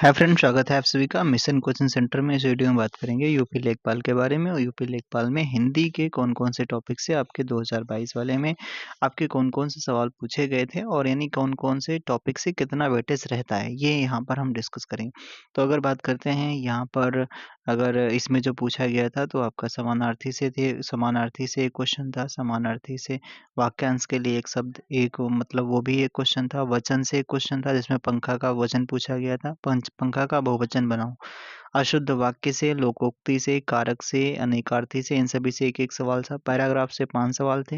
Hi friend, स्वागत है आप सभी का मिशन कोचिंग सेंटर में। इस वीडियो में बात करेंगे यूपी लेखपाल के बारे में और यूपी लेखपाल में हिंदी के कौन-कौन से टॉपिक से आपके 2022 वाले में आपके कौन-कौन से सवाल पूछे गए थे और यानी कौन-कौन से टॉपिक से कितना वेटेज रहता है, ये यहाँ पर हम डिस्कस करेंगे। तो अगर बात करते हैं यहाँ पर, अगर इसमें जो पूछा गया था तो आपका समानार्थी से एक क्वेश्चन था, समानार्थी से वाक्यांश के लिए एक शब्द, एक मतलब वो भी एक क्वेश्चन था, वचन से एक क्वेश्चन था जिसमें पंखा का वचन पूछा गया था, पंखा का बहुवचन बनाओ। अशुद्ध वाक्य से, लोकोक्ति से, कारक से, अनेकार्थी से, इन सभी से एक-एक सवाल था। पैराग्राफ से 5 सवाल थे।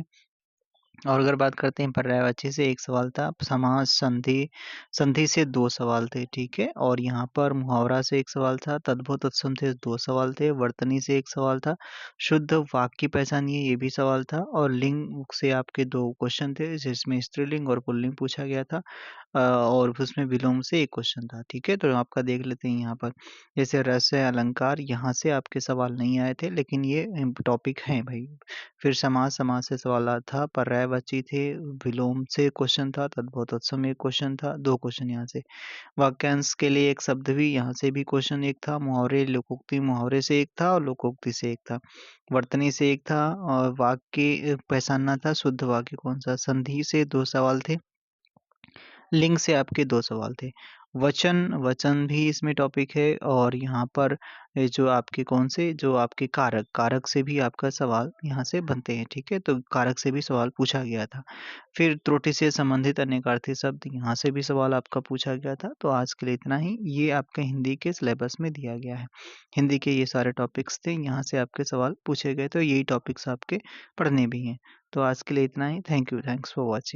और अगर बात करते हैं पर्यायवाची से 1 सवाल था, समास, संधि, संधि से 2 सवाल थे, ठीक है? और यहाँ पर मुहावरा से 1 सवाल था, तद्भव तत्सम से 2 सवाल थे, वर्तनी से 1 सवाल था, शुद्ध वाक्य पहचानिए ये भी सवाल था और लिंग से आपके 2 क्वेश्चन थे जिसमें स्त्रीलिंग और पुल्लिंग पूछा गया था। और उसमें विलोम से 1 क्वेश्चन था, ठीक है? तो आपका देख लेते हैं यहाँ पर। जैसे रस है, अलंकार, यहाँ से आपके सवाल नहीं आए थे लेकिन ये टॉपिक हैं भई। फिर समास, समास से सवाल आया था, पर्यायवाची थे, विलोम से क्वेश्चन था, तद्भव तत्सम एक क्वेश्चन था, 2 क्वेश्चन यहाँ से। वाक्यांश के लिए एक शब्द भी, यहाँ से भी क्वेश्चन 1 था, मुहावरे, लोकोक्ति, मुहावरे से 1 था और लोकोक्ति से 1 था। वर्तनी से 1 था और वाक्य पहचानना था, शुद्ध वाक्य कौन-सा, संधि से 2 सवाल थे। लिंग से आपके 2 सवाल थे। वचन भी इसमें टॉपिक है और यहाँ पर जो आपके कौन से, जो आपके कारक, कारक से भी आपका सवाल यहाँ से बनते हैं, ठीक है? तो कारक से भी सवाल पूछा गया था। फिर त्रुटि से संबंधित अनेकार्थी शब्द, यहाँ से भी सवाल आपका पूछा गया था। तो आज के लिए इतना ही। ये आपके हिंदी के सिलेबस में दिया गया है। हिंदी के ये सारे टॉपिक्स थे, यहाँ से आपके सवाल पूछे गए, तो यही टॉपिक्स आपके पढ़ने भी हैं। तो आज के लिए इतना ही। Thank you, thanks for watching.